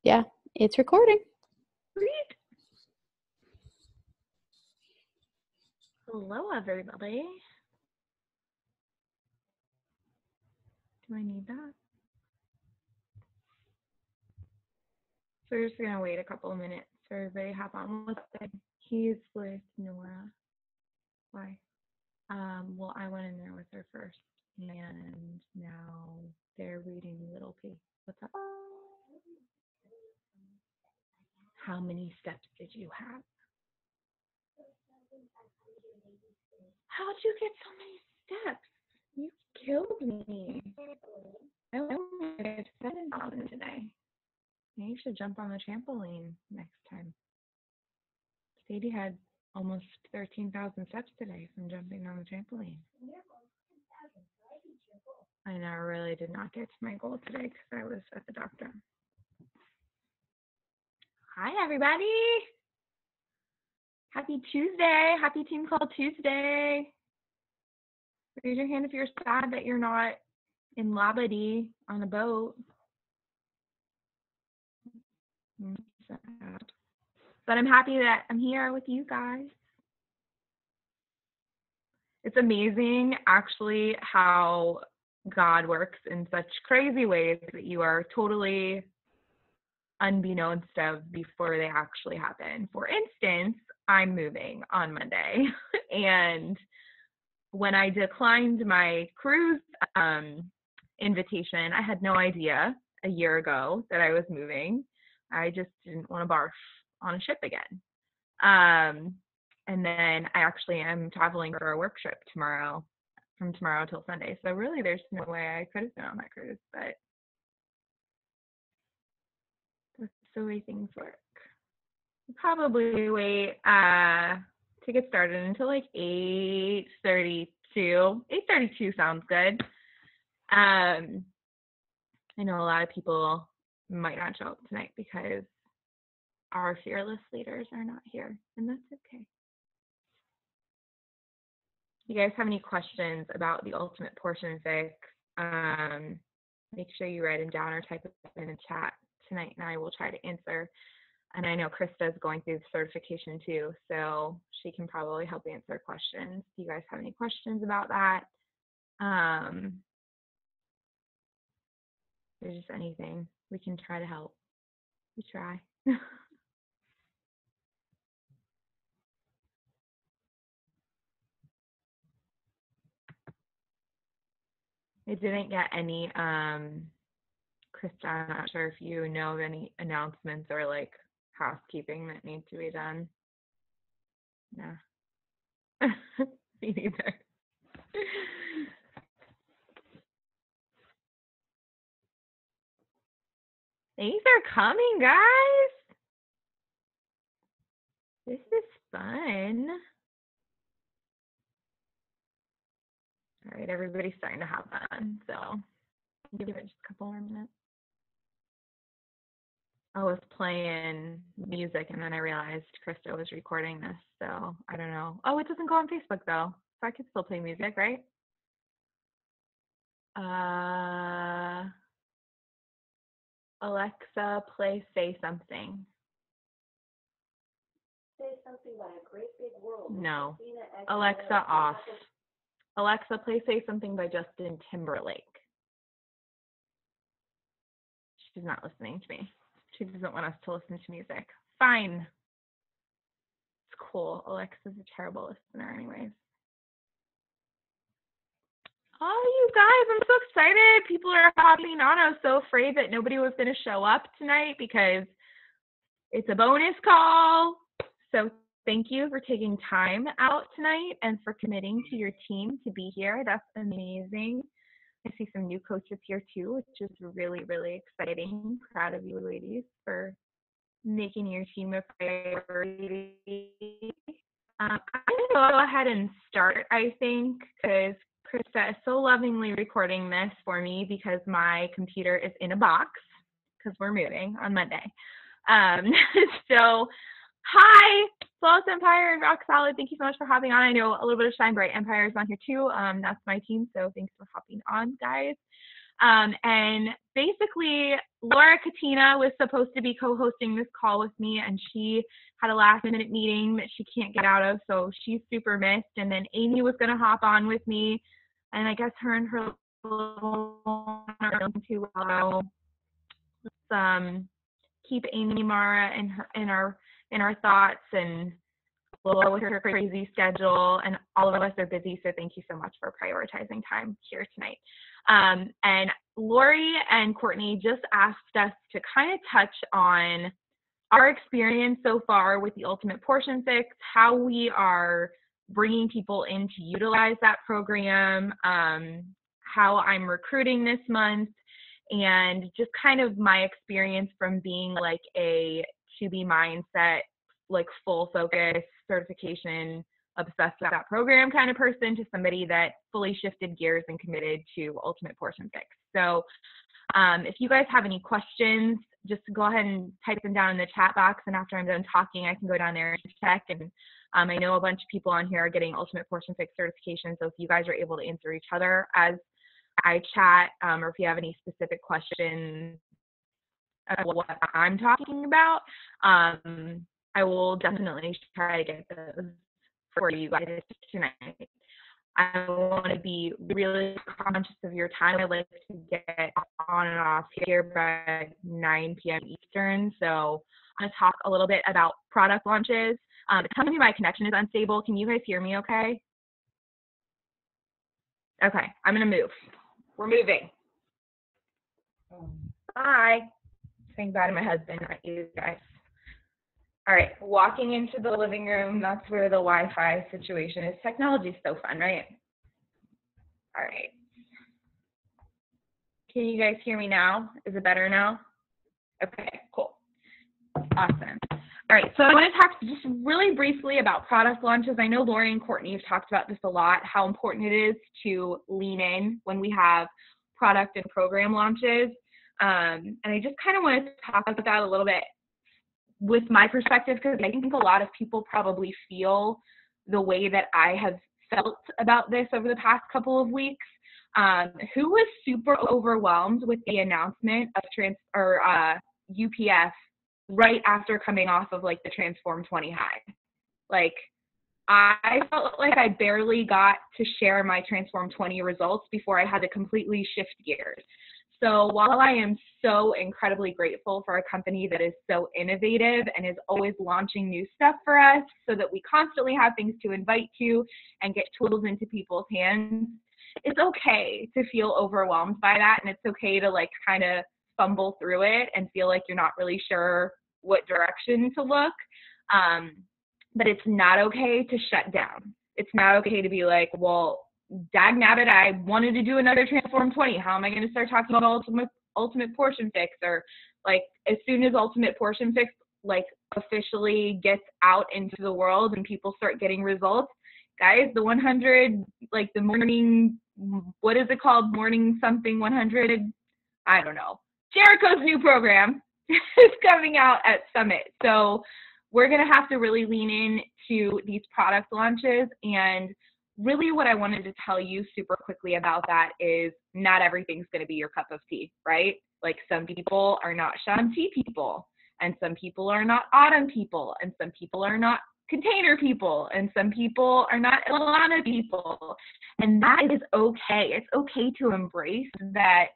Yeah, it's recording. Sweet. Hello, everybody. Do I need that? So we're just going to wait a couple of minutes for everybody to hop on. What's good? He's with Nora. Why? Well, I went in there with her first, and now they're reading Little P. What's up? How many steps did you have? How'd you get so many steps? You killed me. I only did 7,000 today. You should jump on the trampoline next time. Sadie had almost 13,000 steps today from jumping on the trampoline. I know, I really did not get to my goal today because I was at the doctor. Hi, everybody. Happy Tuesday. Happy Team Call Tuesday. Raise your hand if you're sad that you're not in Labadee on a boat. I'm sad. But I'm happy that I'm here with you guys. It's amazing, actually, how God works in such crazy ways that you are totally unbeknownst of before they actually happen. For instance, I'm moving on Monday, and when I declined my cruise invitation, I had no idea a year ago that I was moving. I just didn't want to barf on a ship again. And then I actually am traveling for a work trip tomorrow, from tomorrow till Sunday. So really, there's no way I could have been on that cruise, but that's the way things work. I'll probably wait to get started until like 8:32. 8:32 sounds good. I know a lot of people might not show up tonight because our fearless leaders are not here, and that's okay. You guys have any questions about the ultimate portion fix, make sure you write them down or type it in the chat tonight, and I will try to answer. And I know Krista is going through the certification too, so she can probably help answer questions. Do you guys have any questions about that? There's just anything, we can try to help. We try. I didn't get any, Krista, I'm not sure if you know of any announcements or like housekeeping that needs to be done. No. Me neither. Thanks for coming, guys. This is fun. All right, everybody's starting to have fun, so give it just a couple more minutes. I was playing music and then I realized Krista was recording this, so I don't know. Oh, it doesn't go on Facebook though, so I could still play music, right? Alexa, play Say Something. Say something by a great big world. No. Alexa, off. Alexa, play Say Something by Justin Timberlake. She's not listening to me. She doesn't want us to listen to music. Fine. It's cool. Alexa's a terrible listener anyways. Oh, you guys, I'm so excited. People are hopping on. I was so afraid that nobody was going to show up tonight because it's a bonus call. So thank you for taking time out tonight and for committing to your team to be here. That's amazing. I see some new coaches here too, which is really, really exciting. Proud of you ladies for making your team a priority. I'm going to go ahead and start, I think, because Krista is so lovingly recording this for me because my computer is in a box because we're moving on Monday. So, hi, Flawless Empire and Rock Solid. Thank you so much for hopping on. I know a little bit of Shine Bright Empire is on here too. That's my team, so thanks for hopping on, guys. And basically, Laura Katina was supposed to be co-hosting this call with me, and she had a last-minute meeting that she can't get out of, so she's super missed. And then Amy was going to hop on with me, and I guess her and her little one are doing too well. Let's keep Amy Mara in our thoughts, and Lola with her crazy schedule, and all of us are busy, so thank you so much for prioritizing time here tonight. And Lori and Courtney just asked us to kind of touch on our experience so far with the Ultimate Portion Fix, how we are bringing people in to utilize that program, how I'm recruiting this month, and just kind of my experience from being like a to-be mindset, like full focus, certification, obsessed with that program kind of person, to somebody that fully shifted gears and committed to Ultimate Portion Fix. So if you guys have any questions, just go ahead and type them down in the chat box, and after I'm done talking, I can go down there and check. And I know a bunch of people on here are getting Ultimate Portion Fix certification, so if you guys are able to answer each other as I chat, or if you have any specific questions of what I'm talking about, I will definitely try to get those for you guys tonight. I want to be really conscious of your time. I like to get on and off here by 9 p.m. Eastern. So I'm going to talk a little bit about product launches. Tell me my connection is unstable. Can you guys hear me okay? Okay, I'm going to move. We're moving. Bye. Saying bye to my husband, not you guys. All right, walking into the living room, that's where the Wi-Fi situation is. Technology is so fun, right? All right. Can you guys hear me now? Is it better now? Okay, cool. Awesome. All right, so I want to talk just really briefly about product launches. I know Lori and Courtney have talked about this a lot, how important it is to lean in when we have product and program launches. And I just kind of want to talk about that a little bit with my perspective, because I think a lot of people probably feel the way that I have felt about this over the past couple of weeks. Who was super overwhelmed with the announcement of UPF right after coming off of like the Transform 20 high? Like, I felt like I barely got to share my Transform 20 results before I had to completely shift gears. So while I am so incredibly grateful for a company that is so innovative and is always launching new stuff for us so that we constantly have things to invite to and get tools into people's hands, it's okay to feel overwhelmed by that, and it's okay to like kind of fumble through it and feel like you're not really sure what direction to look. But it's not okay to shut down. It's not okay to be like, well, dagnabbit, I wanted to do another Transform 20. How am I going to start talking about Ultimate Portion Fix? Or like, as soon as Ultimate Portion Fix like officially gets out into the world and people start getting results, guys, the 100, like the morning, what is it called? Morning something 100, I don't know. Jericho's new program is coming out at Summit. So we're going to have to really lean into these product launches. And really what I wanted to tell you super quickly about that is not everything's going to be your cup of tea, right? Like, some people are not Shanti people, and some people are not Autumn people, and some people are not Container people, and some people are not Ilana people. And that is okay. It's okay to embrace that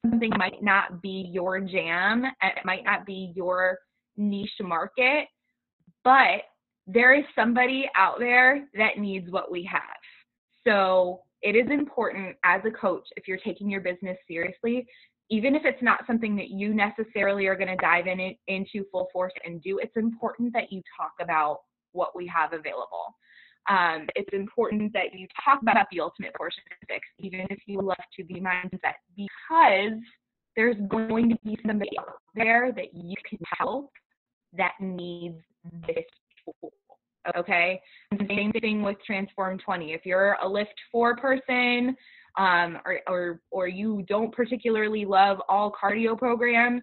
something might not be your jam, and it might not be your niche market, but there is somebody out there that needs what we have. So it is important as a coach, if you're taking your business seriously, even if it's not something that you necessarily are going to dive into full force and do, it's important that you talk about what we have available. It's important that you talk about the Ultimate Portion Fix, even if you love to be mindset, because there's going to be somebody out there that you can help that needs this tool. Okay, and the same thing with Transform 20. If you're a Lift 4 person, or you don't particularly love all cardio programs,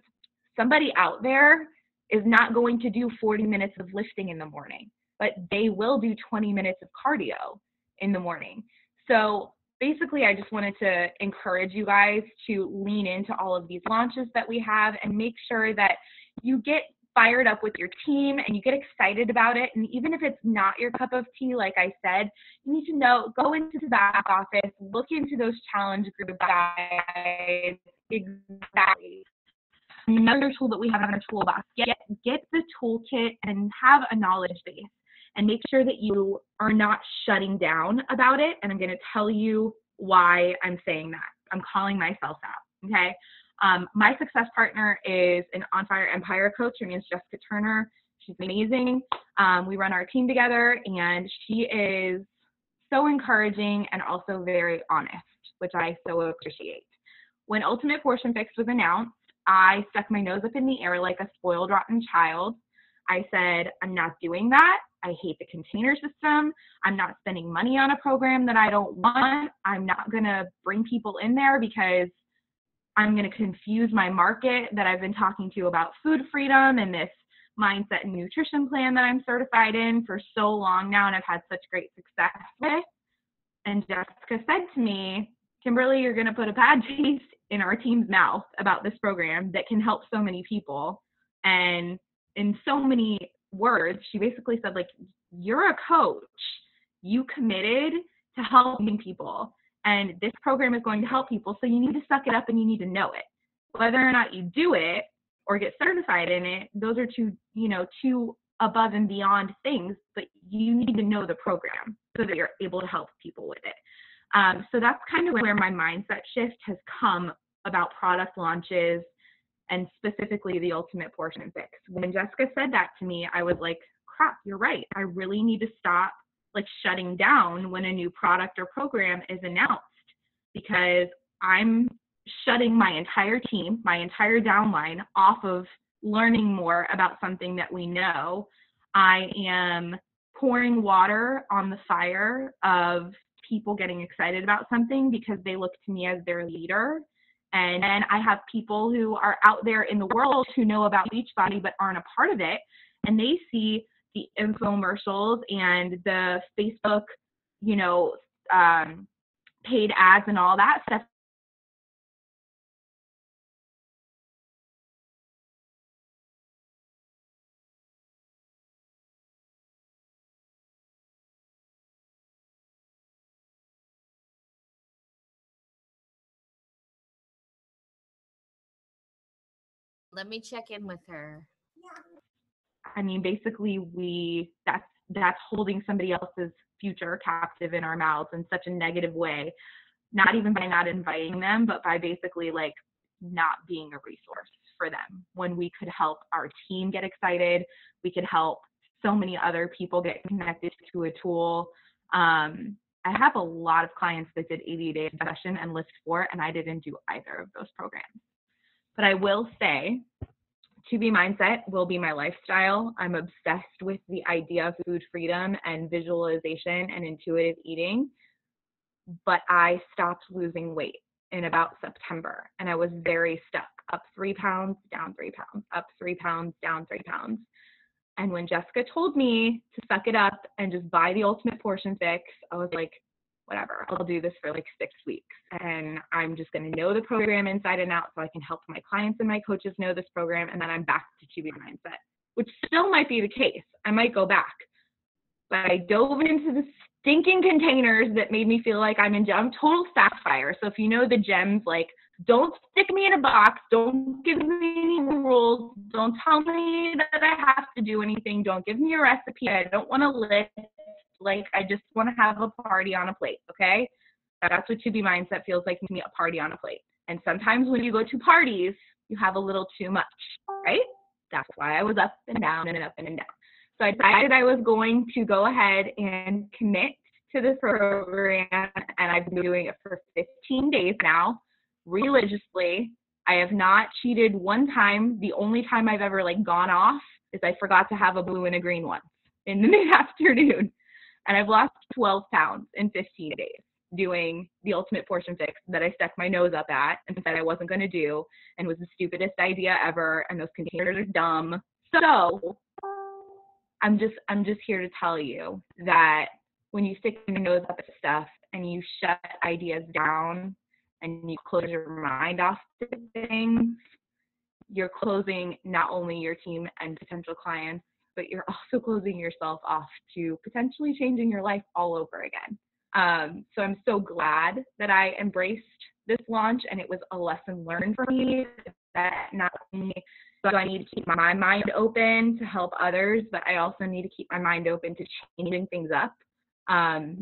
somebody out there is not going to do 40 minutes of lifting in the morning, but they will do 20 minutes of cardio in the morning. So basically, I just wanted to encourage you guys to lean into all of these launches that we have and make sure that you get fired up with your team and you get excited about it. And even if it's not your cup of tea, like I said, you need to know, go into the back office, look into those challenge group guides. Exactly. Another tool that we have in our toolbox, get the toolkit and have a knowledge base and make sure that you are not shutting down about it. And I'm going to tell you why I'm saying that. I'm calling myself out. Okay. My success partner is an On Fire Empire coach. Her name is Jessica Turner. She's amazing. We run our team together, and she is so encouraging and also very honest, which I so appreciate. When Ultimate Portion Fix was announced, I stuck my nose up in the air like a spoiled, rotten child. I said, I'm not doing that. I hate the container system. I'm not spending money on a program that I don't want. I'm not going to bring people in there because I'm going to confuse my market that I've been talking to about food freedom and this mindset and nutrition plan that I'm certified in for so long now, and I've had such great success with. And Jessica said to me, Kimberly, you're going to put a bad taste in our team's mouth about this program that can help so many people. And in so many words, she basically said, like, you're a coach. You committed to helping people. And this program is going to help people. So you need to suck it up and you need to know it. Whether or not you do it or get certified in it, those are two above and beyond things, but you need to know the program so that you're able to help people with it. So that's kind of where my mindset shift has come about product launches and specifically the Ultimate Portion Fix. When Jessica said that to me, I was like, crap, you're right. I really need to stop like shutting down when a new product or program is announced, because I'm shutting my entire team, my entire downline off of learning more about something that we know. I am pouring water on the fire of people getting excited about something because they look to me as their leader. And then I have people who are out there in the world who know about Beachbody but aren't a part of it, and they see the infomercials and the Facebook, paid ads and all that stuff. Let me check in with her. I mean, basically that's holding somebody else's future captive in our mouths in such a negative way, not even by not inviting them, but by basically like not being a resource for them when we could help our team get excited. We could help so many other people get connected to a tool. I have a lot of clients that did 80-day session and List 4, and I didn't do either of those programs. But I will say, To Be Mindset will be my lifestyle. I'm obsessed with the idea of food freedom and visualization and intuitive eating. But I stopped losing weight in about September, and I was very stuck, up 3 pounds, down 3 pounds, up 3 pounds, down 3 pounds. And when Jessica told me to suck it up and just buy the Ultimate Portion Fix, I was like, whatever, I'll do this for like 6 weeks. And I'm just going to know the program inside and out so I can help my clients and my coaches know this program. And then I'm back to Be Mindset, which still might be the case. I might go back. But I dove into the stinking containers that made me feel like I'm total sapphire. So if you know the gems, like, don't stick me in a box. Don't give me any rules. Don't tell me that I have to do anything. Don't give me a recipe. I don't want to list. Like, I just want to have a party on a plate, okay? That's what To Be Mindset feels like to me, a party on a plate. And sometimes when you go to parties, you have a little too much, right? That's why I was up and down and up and down. So I decided I was going to go ahead and commit to this program, and I've been doing it for 15 days now, religiously. I have not cheated one time. The only time I've ever gone off is I forgot to have a blue and a green once in the mid-afternoon. And I've lost 12 pounds in 15 days doing the Ultimate Portion Fix that I stuck my nose up at and said I wasn't going to do, and was the stupidest idea ever, and those containers are dumb. So I'm just here to tell you that when you stick your nose up at stuff and you shut ideas down and you close your mind off to things, you're closing not only your team and potential clients, but you're also closing yourself off to potentially changing your life all over again. So I'm so glad that I embraced this launch, and it was a lesson learned for me that not only do I need to keep my mind open to help others, but I also need to keep my mind open to changing things up.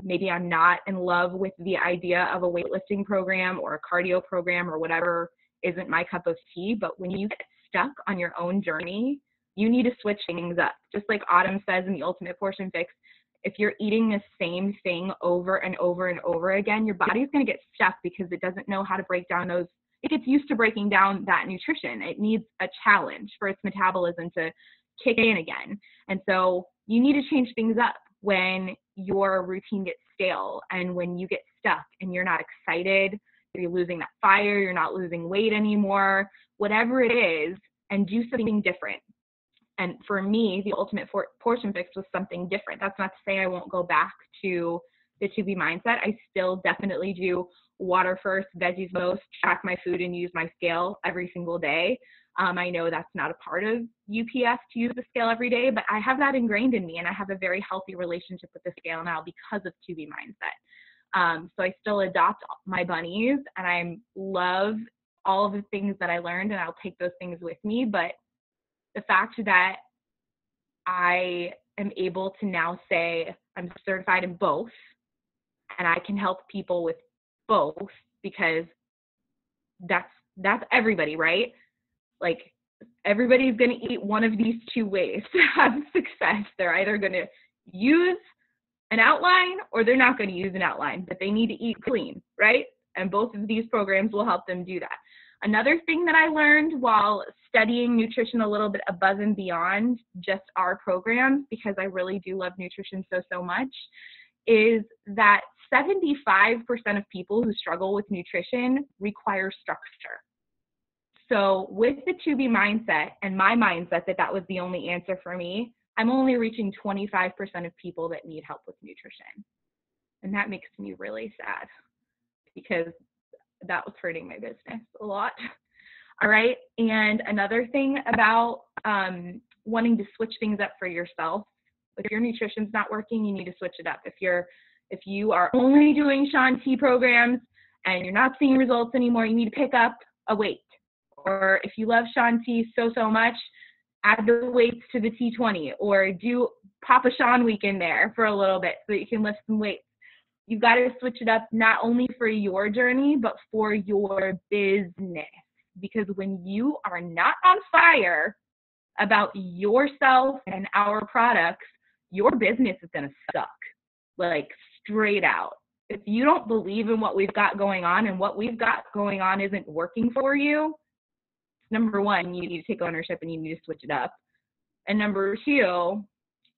Maybe I'm not in love with the idea of a weightlifting program or a cardio program or whatever isn't my cup of tea, but when you get stuck on your own journey, you need to switch things up. Just like Autumn says in the Ultimate Portion Fix, if you're eating the same thing over and over and over again, your body's going to get stuck because it doesn't know how to break down those. It gets used to breaking down that nutrition. It needs a challenge for its metabolism to kick in again. And so you need to change things up when your routine gets stale and when you get stuck and you're not excited, you're losing that fire, you're not losing weight anymore, whatever it is, and do something different. And for me, the Ultimate Portion Fix was something different. That's not to say I won't go back to the 2B mindset. I still definitely do water first, veggies most, track my food and use my scale every single day. I know that's not a part of UPF to use the scale every day, but I have that ingrained in me, and I have a very healthy relationship with the scale now because of 2B mindset. So I still adopt my bunnies, and I love all of the things that I learned, and I'll take those things with me. But the fact that I am able to now say I'm certified in both, and I can help people with both, because that's everybody, right? Like, everybody's going to eat one of these two ways to have success. They're either going to use an outline or they're not going to use an outline, but they need to eat clean, right? And both of these programs will help them do that. Another thing that I learned while studying nutrition a little bit above and beyond just our programs, because I really do love nutrition so much, is that 75% of people who struggle with nutrition require structure. So with the 2B mindset and my mindset that was the only answer for me, I'm only reaching 25% of people that need help with nutrition. And that makes me really sad, because that was hurting my business a lot. All right. And another thing about wanting to switch things up for yourself, if your nutrition's not working, you need to switch it up. If you are only doing Shaun T programs and you're not seeing results anymore, you need to pick up a weight. Or if you love Shaun T so much, add the weights to the T20, or do pop a Shaun week in there for a little bit so that you can lift some weights. You've got to switch it up not only for your journey, but for your business. Because when you are not on fire about yourself and our products, your business is going to suck, like straight out. If you don't believe in what we've got going on and what we've got going on isn't working for you, number one, you need to take ownership and you need to switch it up. And number two,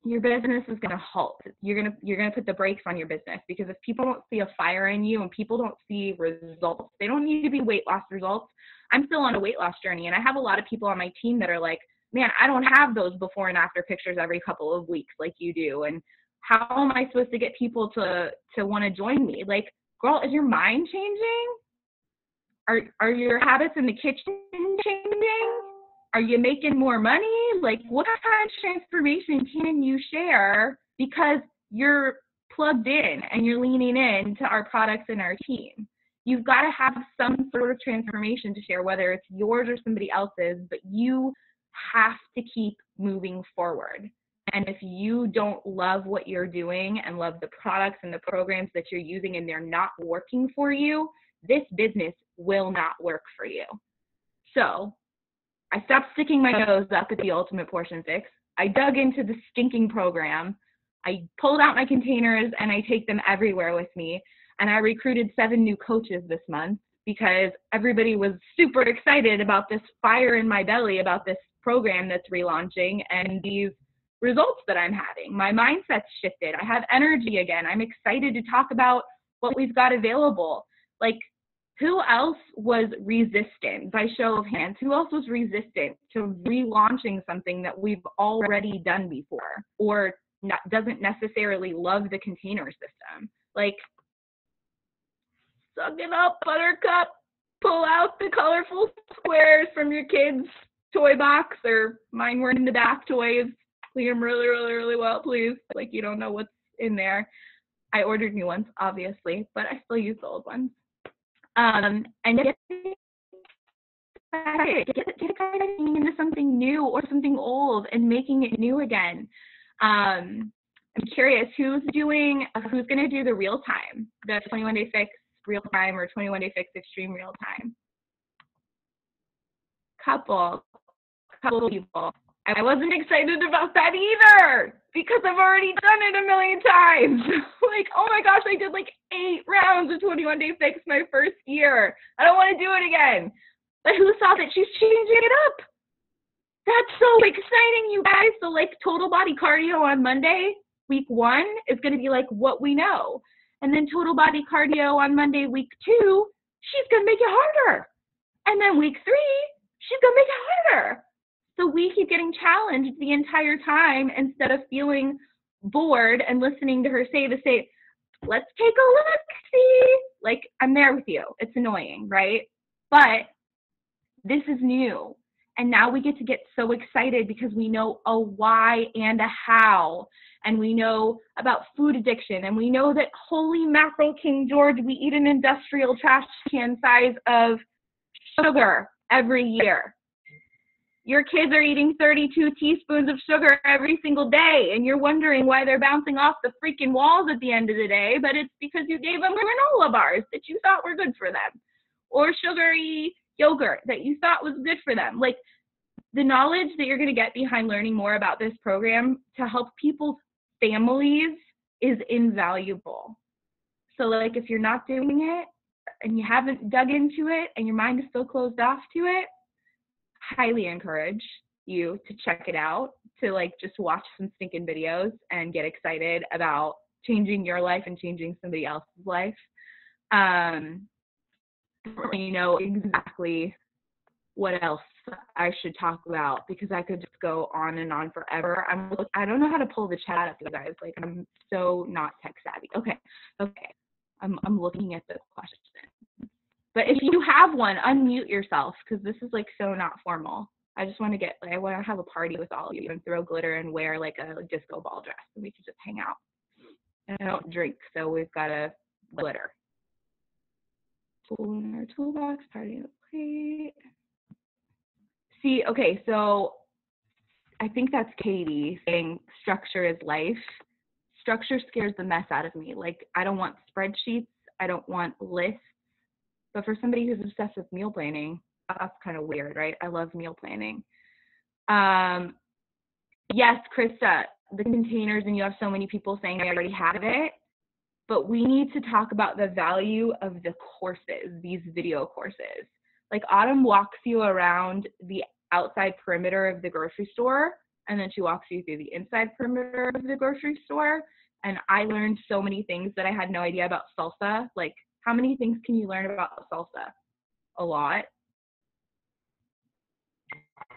your business is going to halt. You're going to put the brakes on your business, because if people don't see a fire in you and people don't see results, they don't need to be weight loss results. I'm still on a weight loss journey, and I have a lot of people on my team that are like, man, I don't have those before and after pictures every couple of weeks like you do. And how am I supposed to get people to want to join me? Like, girl, is your mind changing? Are your habits in the kitchen changing? Are you making more money? Like, what kind of transformation can you share because you're plugged in and you're leaning in to our products and our team? You've got to have some sort of transformation to share, whether it's yours or somebody else's, but you have to keep moving forward. And if you don't love what you're doing and love the products and the programs that you're using and they're not working for you, this business will not work for you. So I stopped sticking my nose up at the Ultimate Portion Fix. I dug into the stinking program. I pulled out my containers and I take them everywhere with me. And I recruited 7 new coaches this month because everybody was super excited about this fire in my belly, about this program that's relaunching and these results that I'm having. My mindset's shifted. I have energy again. I'm excited to talk about what we've got available. Like, who else was resistant, by show of hands, who else was resistant to relaunching something that we've already done before, or doesn't necessarily love the container system? Like, Suck it up, Buttercup. Pull out the colorful squares from your kid's toy box, or mine were in the back toys. Clean them really, really, really well, please. Like you don't know what's in there. I ordered new ones, obviously, but I still use the old ones. And get excited into something new or something old and making it new again. I'm curious who's going to do the real time, the 21 Day Fix real time or 21 Day Fix extreme real time. Couple people. I wasn't excited about that either because I've already done it a million times. Like, oh my gosh, I did like 8 rounds of 21 Day Fix my first year. I don't want to do it again. But who saw that she's changing it up? That's so exciting, you guys. So like total body cardio on Monday, week 1 is going to be like what we know. And then total body cardio on Monday, week 2, she's going to make it harder. And then week 3, she's going to make it harder. So we keep getting challenged the entire time instead of feeling bored and listening to her say, let's take a look, see? Like, I'm there with you. It's annoying, right? But this is new. And now we get to get so excited because we know a why and a how. And we know about food addiction. And we know that, holy mackerel, King George, we eat an industrial trash can size of sugar every year. Your kids are eating 32 teaspoons of sugar every single day, and you're wondering why they're bouncing off the freaking walls at the end of the day, but it's because you gave them granola bars that you thought were good for them, or sugary yogurt that you thought was good for them. Like, the knowledge that you're going to get behind learning more about this program to help people's families is invaluable. So, like, if you're not doing it, and you haven't dug into it, and your mind is still closed off to it, highly encourage you to check it out, to like just watch some stinking videos and get excited about changing your life and changing somebody else's life. You know exactly what else I should talk about because I could just go on and on forever. I don't know how to pull the chat up, you guys. Like, I'm so not tech savvy. Okay. I'm looking at the question. But if you have one, unmute yourself because this is like so not formal. I just want to I want to have a party with all of you and throw glitter and wear like a disco ball dress and we can just hang out. And I don't drink, so we've got a glitter. Tool in our toolbox, party in the plate. See, okay, so I think that's Katie saying structure is life. Structure scares the mess out of me. Like, I don't want spreadsheets. I don't want lists. But for somebody who's obsessed with meal planning, that's kind of weird, right? I love meal planning. Yes, Krista, the containers, and you have so many people saying I already have it. But we need to talk about the value of the courses, these video courses. Like, Autumn walks you around the outside perimeter of the grocery store, and then she walks you through the inside perimeter of the grocery store. And I learned so many things that I had no idea about salsa. Like, how many things can you learn about salsa? A lot.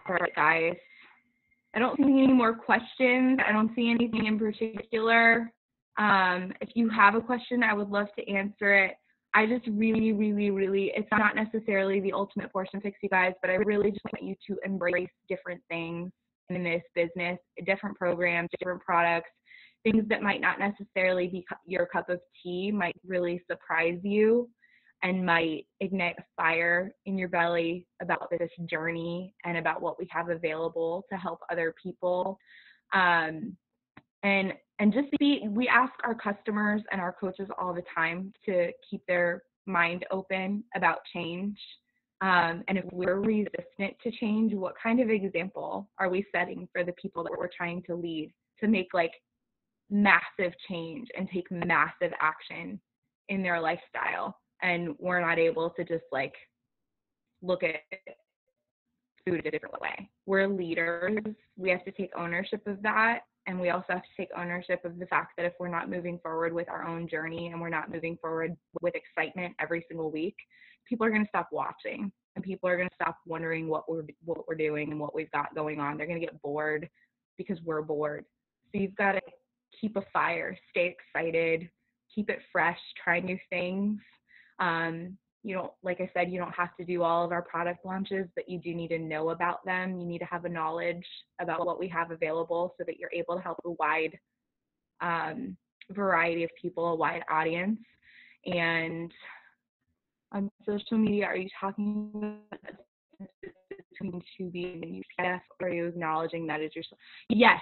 All right, guys. I don't see any more questions. I don't see anything in particular. If you have a question, I would love to answer it. I just really, it's not necessarily the ultimate portion fix, you guys, but I really just want you to embrace different things in this business, different programs, different products. Things that might not necessarily be your cup of tea might really surprise you and might ignite a fire in your belly about this journey and about what we have available to help other people. And just we ask our customers and our coaches all the time to keep their mind open about change. And if we're resistant to change, what kind of example are we setting for the people that we're trying to lead to make like massive change and take massive action in their lifestyle? And we're not able to just like look at food a different way. We're leaders. We have to take ownership of that. And we also have to take ownership of the fact that if we're not moving forward with our own journey and we're not moving forward with excitement every single week, people are going to stop watching and people are going to stop wondering what we're doing and what we've got going on. They're going to get bored because we're bored. So you've got to keep a fire, stay excited, keep it fresh, try new things. You don't, like I said, you don't have to do all of our product launches, but you do need to know about them. You need to have a knowledge about what we have available so that you're able to help a wide variety of people, a wide audience. And on social media, are you talking about between Tubi and UCF, or are you acknowledging that as yourself? Yes,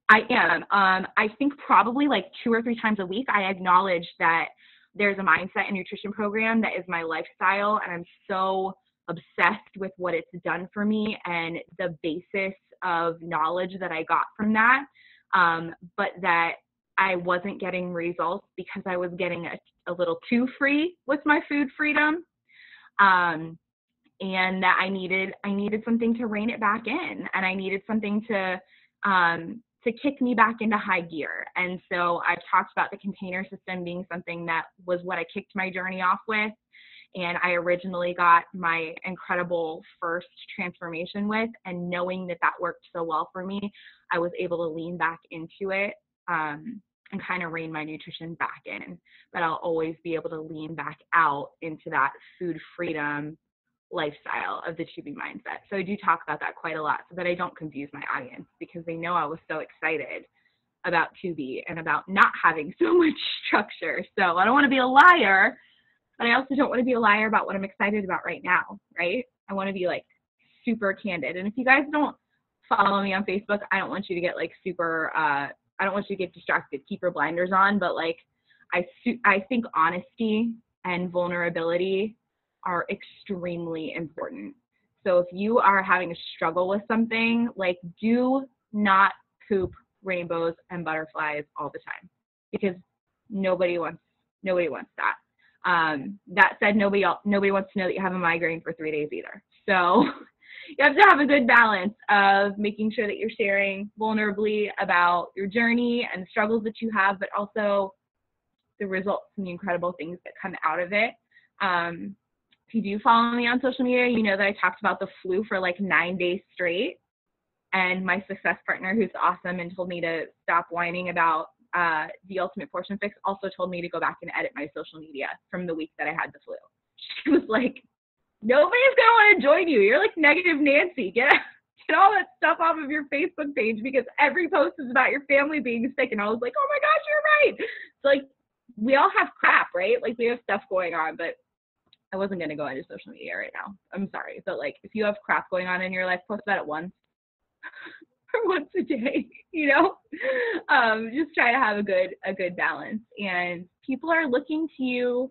I am. I think probably like 2 or 3 times a week, I acknowledge that there's a mindset and nutrition program that is my lifestyle, and I'm so obsessed with what it's done for me and the basis of knowledge that I got from that, but that I wasn't getting results because I was getting a little too free with my food freedom, and that I needed something to rein it back in, and I needed something to kick me back into high gear. And so I've talked about the container system being something that was what I kicked my journey off with. And I originally got my incredible first transformation with, and knowing that that worked so well for me, I was able to lean back into it and kind of rein my nutrition back in. But I'll always be able to lean back out into that food freedom lifestyle of the Tubi mindset. So I do talk about that quite a lot so that I don't confuse my audience, because they know I was so excited about Tubi and about not having so much structure. So I don't want to be a liar, but I also don't want to be a liar about what I'm excited about right now, right? I want to be like super candid. And if you guys don't follow me on Facebook, I don't want you to get like super, I don't want you to get distracted, keep your blinders on, but like I think honesty and vulnerability are extremely important. So if you are having a struggle with something, like, do not poop rainbows and butterflies all the time, because nobody wants that. That said, nobody wants to know that you have a migraine for 3 days either. So you have to have a good balance of making sure that you're sharing vulnerably about your journey and the struggles that you have, but also the results and the incredible things that come out of it. If you do follow me on social media, you know that I talked about the flu for like 9 days straight. And my success partner, who's awesome and told me to stop whining about the Ultimate Portion Fix, also told me to go back and edit my social media from the week that I had the flu. She was like, nobody's going to want to join you. You're like negative Nancy. Get all that stuff off of your Facebook page, because every post is about your family being sick. And I was like, oh my gosh, you're right. So like, we all have crap, right? Like, we have stuff going on, but I wasn't going to go into social media right now. I'm sorry. But like, if you have crap going on in your life, post about it once or once a day, you know, just try to have a good balance. And people are looking to you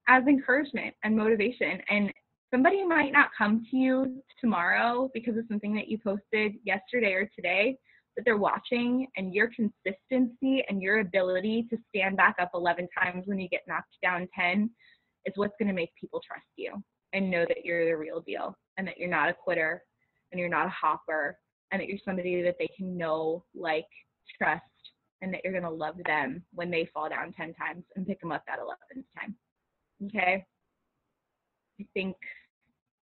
as encouragement and motivation. And somebody might not come to you tomorrow because of something that you posted yesterday or today, but they're watching, and your consistency and your ability to stand back up 11 times when you get knocked down 10 is what's going to make people trust you and know that you're the real deal, and that you're not a quitter, and you're not a hopper, and that you're somebody that they can know, like, trust, and that you're going to love them when they fall down 10 times and pick them up that 11th time. Okay? I think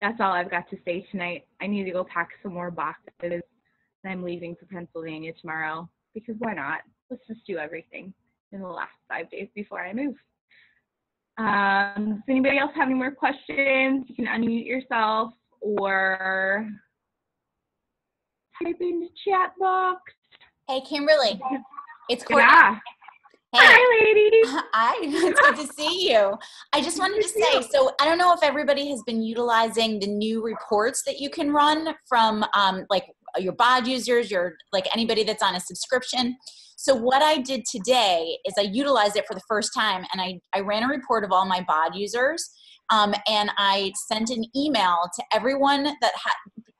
that's all I've got to say tonight. I need to go pack some more boxes. I'm leaving for Pennsylvania tomorrow, because why not? Let's just do everything in the last 5 days before I move. Does anybody else have any more questions? You can unmute yourself or type in the chat box. Hey, Kimberly, it's Courtney. Yeah. Hey. Hi, ladies. Hi, it's good to see you. I just wanted to say, so I don't know if everybody has been utilizing the new reports that you can run from like your BOD users, your like anybody that's on a subscription. So what I did today is I utilized it for the first time, and I ran a report of all my BOD users, and I sent an email to everyone that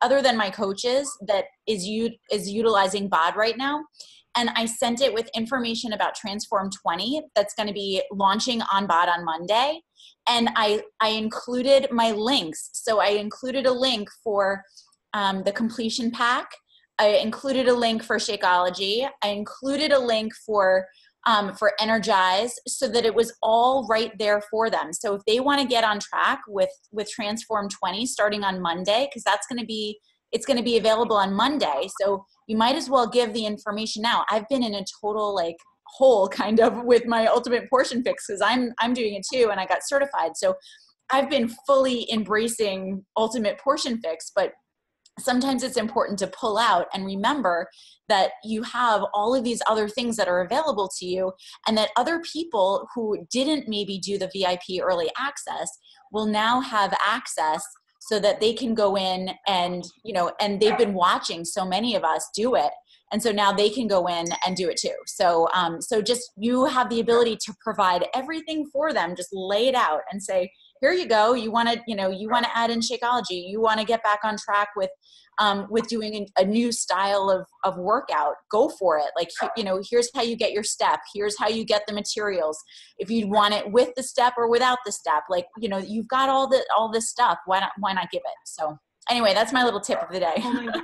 other than my coaches that is utilizing BOD right now. And I sent it with information about Transform 20 that's going to be launching on BOD on Monday. And I included my links. So I included a link for the completion pack. I included a link for Shakeology. I included a link for Energize, so that it was all right there for them. So if they want to get on track with Transform 20 starting on Monday, because it's going to be available on Monday. So you might as well give the information now. I've been in a total like whole kind of with my Ultimate Portion Fix because I'm doing it too and I got certified. So I've been fully embracing Ultimate Portion Fix, but sometimes it's important to pull out and remember that you have all of these other things that are available to you and that other people who didn't maybe do the VIP early access will now have access so that they can go in and, and they've been watching so many of us do it. And so now they can go in and do it too. So, so just you have the ability to provide everything for them, just lay it out and say, here you go. You want to add in Shakeology. You want to get back on track with doing a new style of workout. Go for it. Like, here's how you get your step. Here's how you get the materials. If you want it with the step or without the step, like, you've got all this stuff. Why not give it? So anyway, that's my little tip of the day. Oh my gosh,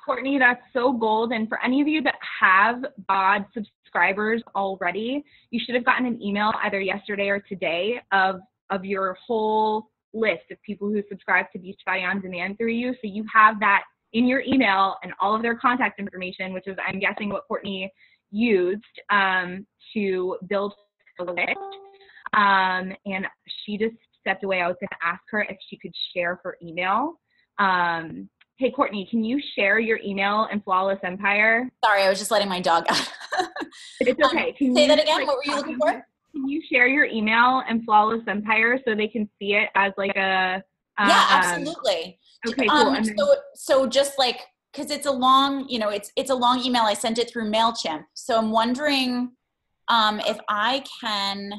Courtney, that's so gold. And for any of you that have BOD subscribers already, you should have gotten an email either yesterday or today of your whole list of people who subscribe to Beachbody On Demand through you. So you have that in your email and all of their contact information, which is, I'm guessing, what Courtney used to build the list. And she just stepped away. I was going to ask her if she could share her email. Hey, Courtney, can you share your email in Flawless Empire? Sorry, I was just letting my dog out. It's okay. Say that again. What were you looking for? Can you share your email in Flawless Empire so they can see it as like a yeah, absolutely. Okay, cool. So just like, because it's a long, it's a long email. I sent it through MailChimp. So I'm wondering if I can,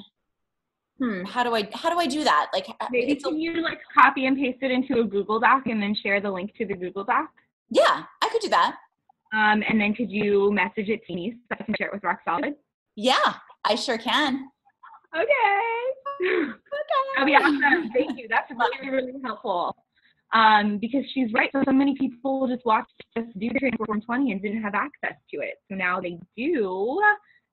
how do I do that? Like, maybe can you like copy and paste it into a Google Doc and then share the link to the Google Doc? Yeah, I could do that. And then could you message it to me so I can share it with Rock Solid? Yeah, I sure can. Okay. That'd be awesome. Thank you. That's really, really helpful. Because she's right. So many people just watched us do Transform 20 and didn't have access to it. So now they do,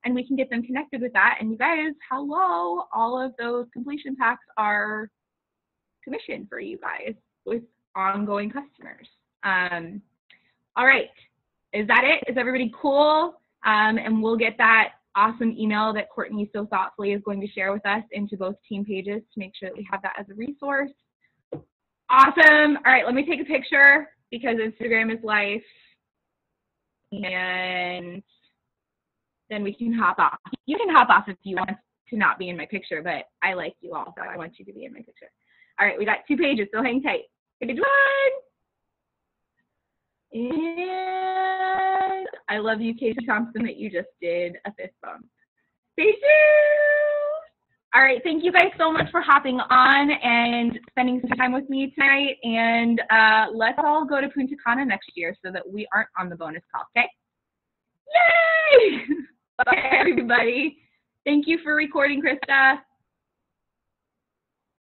and we can get them connected with that. And you guys, hello, all of those completion packs are commissioned for you guys with ongoing customers. All right. Is that it? Is everybody cool? And we'll get that awesome email that Courtney so thoughtfully is going to share with us into both team pages to make sure that we have that as a resource. Awesome. All right, let me take a picture because Instagram is life. And then we can hop off. You can hop off if you want to not be in my picture, but I like you all, so I want you to be in my picture. All right, we got 2 pages, so hang tight. Page 1. And I love you, Casey Thompson, that you just did a fist bump. Page 2. All right, thank you guys so much for hopping on and spending some time with me tonight. And let's all go to Punta Cana next year so that we aren't on the bonus call, okay? Yay! Bye, everybody. Thank you for recording, Krista.